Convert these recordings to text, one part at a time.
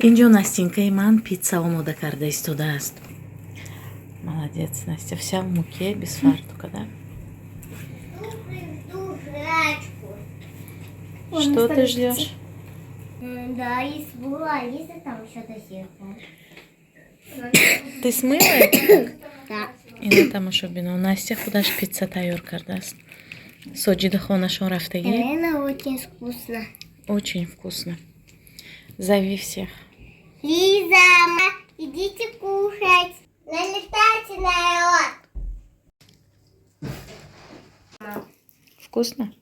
инҷо Настенькаи ман питса омода карда истодааст. Молодец, Настя. Вся в муке, без фартука, да? Что ты ждешь? Да, и была Алиса там еще до сих пор. Ты смыла это? Да. Ина тамошобино. Настя худаш питса тайёр кардааст. Соҷида хонашон рафтагӣ? Наверное, очень вкусно. Очень вкусно. Зови всех. Лиза, идите кушать. Налетайте на лед. Вкусно?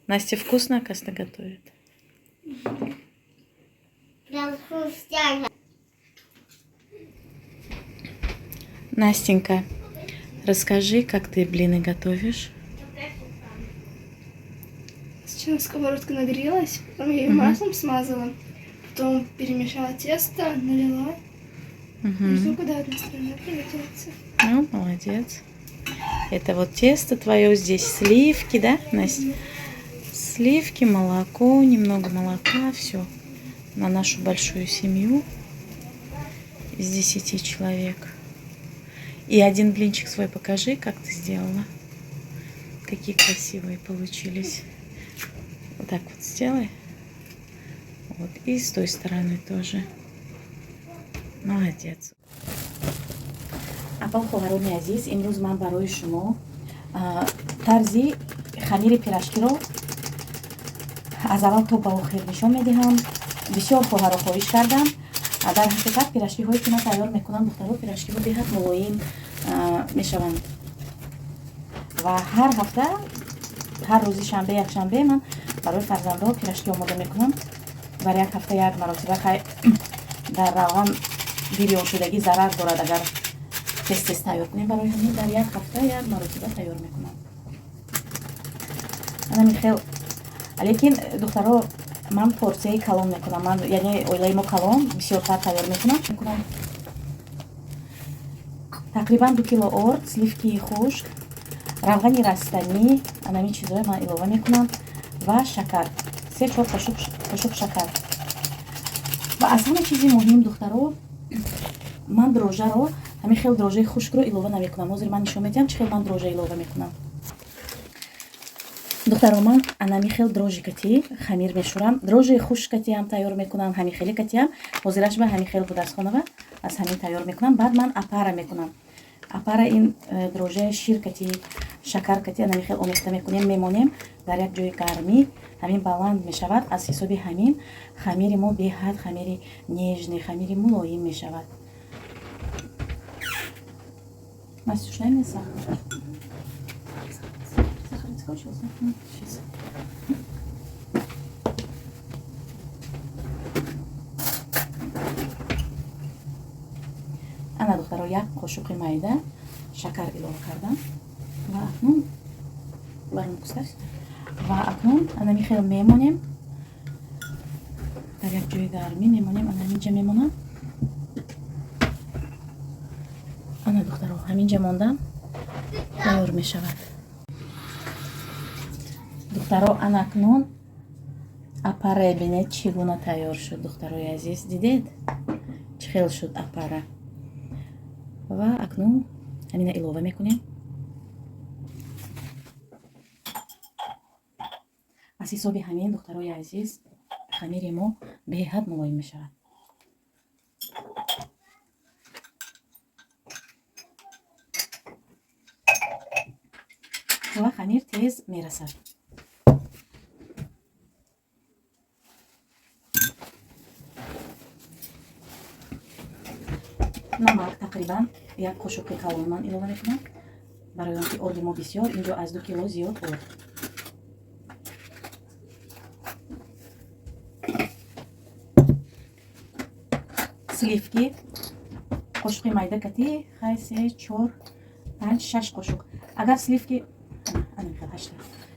Настя вкусно, оказывается, готовит. Прям хрустящая. Настенька, расскажи, как ты блины готовишь? Сначала сковородка нагрелась, потом я ее маслом смазала, потом перемешала тесто, налила. И жду, когда одна сторона приготовится. Ну, молодец. Это вот тесто твое, здесь сливки, да, Настя? Сливки, молоко, немного молока, все. На нашу большую семью из 10 человек. И один блинчик свой покажи, как ты сделала. Какие красивые получились. Вот так вот сделай. Вот. И с той стороны тоже. Молодец. Апал ховарони азиз, имрӯз ман барои шумо тарзи хамири пирашкиро аз аввал то ба охир нишон медиҳам. Бисёр хоҳаро хоҳиш кардам. Дар ҳақиқат пирашкиҳое ки ман тайёр мекунам, духтаро пирашкиҳо беҳад мулоим мешаванд. Ва ҳар ҳафта, ҳар рӯзи шанбе якшанбе ман барои фарзандҳо пирашки омода мекунам. Дар як ҳафта як маротиба дар равған бирёншудагӣ зарар дорад агар тез тайёр кунем. Барои ҳамин дар як ҳафта як маротиба тайёр мекунам. Ана хел лекин духтаро ман порсияи калон мекунам. Ман яъне оилаи мо калон бисёртар тайёр мекунам. Тақрибан 2 кило орд, сливки хушк, равғани растанӣ, анами чизое ман илова мекунам ва шакар. 3-4 қошуқ шакар. Ва аз ҳама чизи муҳим духтаро, ман дрожжаро, ҳамин хел дрожжаи хушкро илова намекунам. Ҳозир ман нишон медиҳам чӣ хел ман дрожжа илова мекунам. духтаро ман анами хел дрожжи кати хамир мешурам. Дрожжаи хушк катиам тайёр мекунам, ҳамин хели катиам. Ҳозираш ба ҳамин хел будааст хонава. Аз ҳамин тайёр мекунам. Баъд ман апара мекунам. Апара ин дрожжаи шир кати, шакар кати анами хел омехта мекунем, мемонем дар як ҷои гармӣ. Ҳамин баланд мешавад. Аз ҳисоби ҳамин хамири мо беҳад хамири нежни, хамири мулоим мешавад. Настюш, дай мне сахар. Сахар скончился? Сейчас. Ана духтаро як қошуқи майда шакар илова кардам. Ва акнун барун пустаст. Ва акнун анами хел мемонем. Дар як ҷои гармӣ мемонем, анаминҷа мемонам. Ана духтаро ҳаминҷа мондам тайёр мешавад. Духтаро ана акнун апара бинед чӣ гуна тайёр шуд. Духтарои азиз, дидед чӣ хел шуд апара. Ва акнун ҳамина илова мекунем. аз ҳисоби ҳамин духтарои азиз хамири мо беҳад мулоим мешавад. ва хамир тез мерасад. намак тақрибан як қошуқи калон ман илова мекунам. барои он ки орди мо бисёр, инҷо аз 2 кило зиёд орд. сливки қошуқи майда кати 3, 4, 5, 6 қошуқ. агар сливки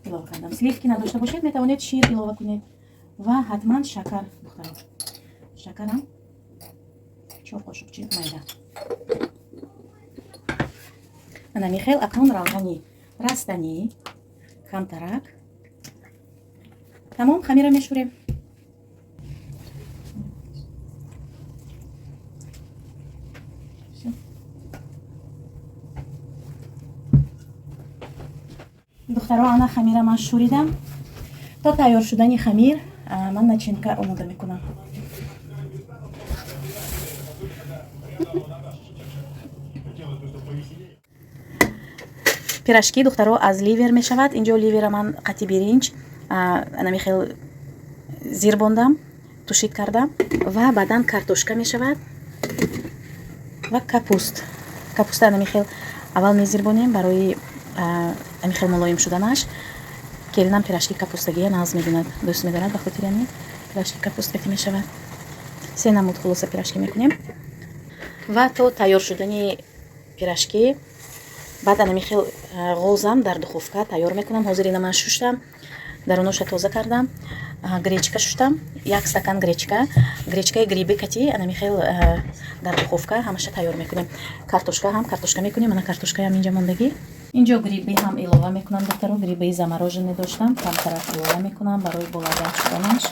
илова кардам. Сливки надошта бошед, метавонед шир илова кунед ва ҳатман шакар. духтаро шакарам 4 қошуқчи майда. анами хел акнун равғани растанӣ, камтарак. тамом хамира мешурем. духтаро, ана хамира ман шӯридам. То тайёр шудани хамир ман начинка омода мекунам. пирашки духтаро аз ливер мешавад. инҷо ливера ман қатъи биринҷ анами хел зир бондам, тушид кардам ва баъдан картошка мешавад ва капуста анами хел аввал мезирбонем барои ами хел мулоим шуданаш. келинам пирашки капустагия нағз медонад, дӯст медорад, ба хотири ами пирашки капуста ки мешавад. се намуд хулоса пирашки мекунем ва то тайёр шудани пирашки баъд анами хел ғозам дар духовка тайёр мекунам. ҳозир ина ман шуштам, даруноша тоза кардам, гречка шуштам, 1 стакан гречкаи гриби кати анами хел дар духовка ҳамаша тайёр мекунем. Картошка мекунем, ана картошкаам инҷа мондагӣ. инҷо гриби ҳам илова мекунам духтаро, грибии заморожене доштам, камтарак илова мекунам барои боладан шуданаш.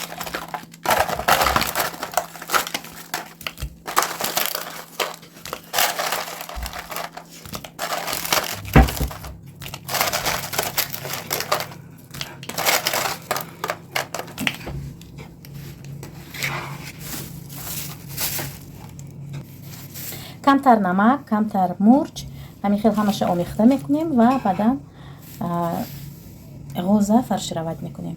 камтар намак, камтар мурч, ҳамин хел ҳамаша омехта мекунем ва баъдан ғоза фаршировать мекунем.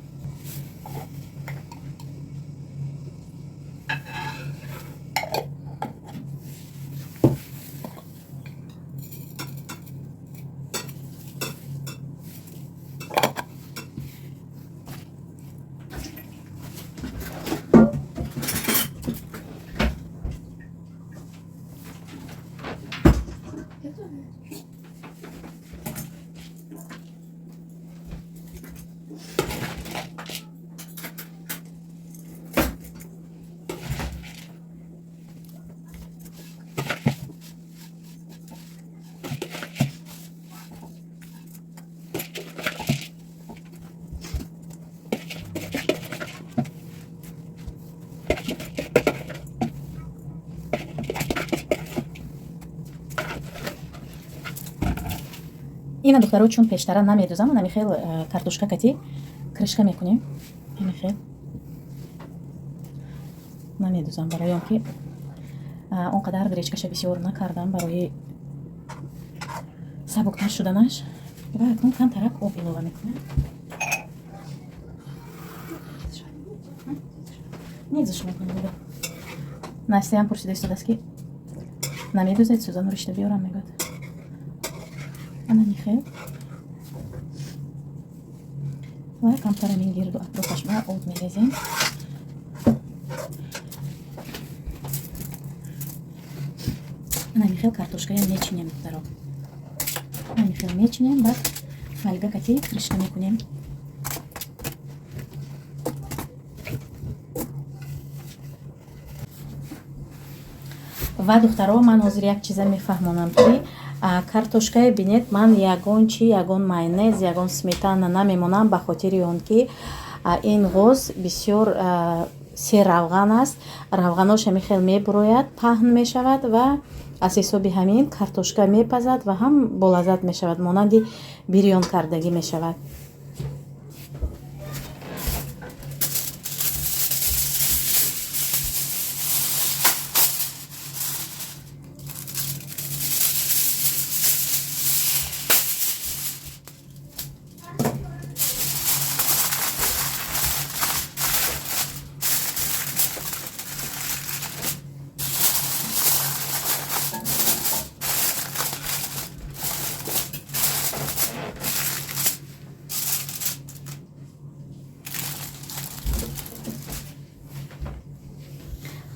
ина духтаро чун пештара намедӯзам, ана михел картошка кати кришка мекунем. михел намедӯзам барои он ки он қадар гречкаша бисёр накардам барои сабуктар шуданаш. ва акнун камтарак об илова мекунем. незашмокнем. Настяам пурсида истодааст ки намедӯзед, Сузану ришта биёрам мегӯяд. ана михел ва камтар амин гирду атрофаш ва об мерезем. ана михел картошкая мечинем духтаро. ана михел мечинем, баъд фольга кати кришка мекунем. ва духтаро, ман ҳозир як чиза мефаҳмонам ки картошкаи бинед ман ягон майонез, ягон сметана намемонам, ба хотири он ки ин ғоз бисёр се равған аст. Равғанош ҳамихел мебурояд, паҳн мешавад ва аз ҳисоби ҳамин картошка мепазад ва ҳам болаззат мешавад, монанди бирён кардагӣ мешавад.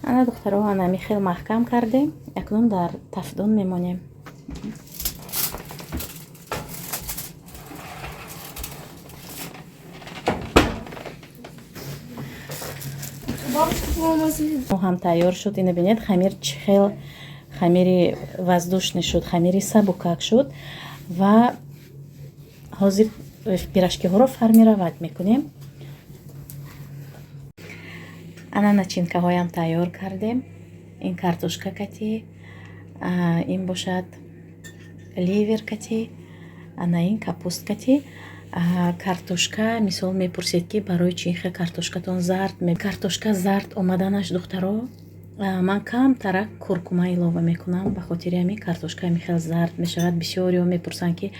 ана духтаро, ана михел маҳкам кардем. акнун дар тафдон мемонем. ҳам тайёр шуд. ина бинед хамир чӣ хел хамири воздушне шуд, хамири сабукак шуд ва ҳозир пирашкиҳоро формировать мекунем. ана начинкаҳоям тайёр кардем. ин картошка кати, ин бошад ливер кати, ана ин капусткати. Картошка мисол мепурсед ки барои чин хел картошкатон зард картошка зард омаданаш духтаро ман камтарак куркума илова мекунам ба хотири ҳамин картошка хел зард мешавад. Бисёриҳо мепурсанд ки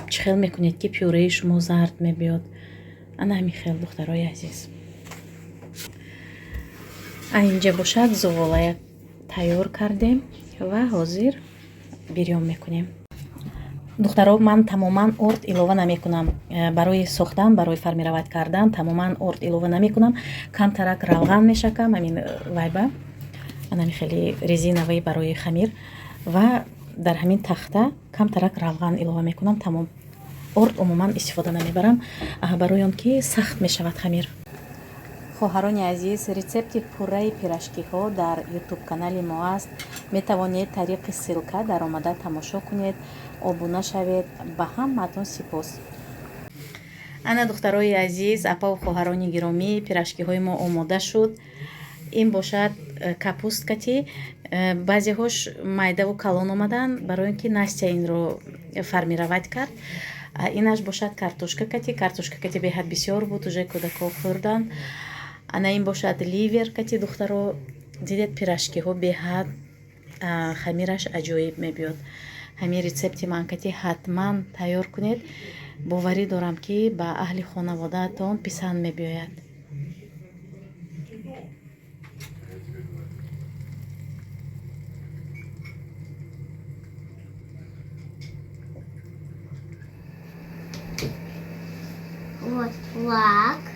чӣ хел мекунед ки пюреи шумо зард мебиёд. ана ҳамин хел духтарои азиз. Инҷа бошад зуволая тайёр кардем ва ҳозир бирён мекунем. духтаро ман тамоман орд илова намекунам. Барои сохтан, барои формировать кардан тамоман орд илова намекунам. Камтарак равған мешакам ҳамин вайба анами хеле резиновый барои хамир ва дар ҳамин тахта камтарак равған илова мекунам. Тамом орд умуман истифода намебарам барои он ки сахт мешавад хамир. хоҳарони азиз, рецепти пурраи пирашкиҳо дар ютуб канали мо аст. Метавонед тариқи ссилка дар омада тамошо кунед, обуна шавед. Ба ҳамаатон сипос. ана духтарои азиз, апаву хоҳарони гиромӣ, пирашкиҳои мо омода шуд. ин бошад капусткати, баъзеҳош майдаву калон омадан барои ин ки Настя инро формировать кард. Инаш бошад картошкакати. Картошкакати беҳад бисёр буд, уже кӯдако хӯрдан. ана ин бошад ливер кати. духтаро дидед пирашкиҳо беҳад хамираш аҷоиб мебиёд. ҳамин рецепти ман кати ҳатман тайёр кунед. боварӣ дорам ки ба аҳли хонаводаатон писанд мебиёяд. Вот флаг.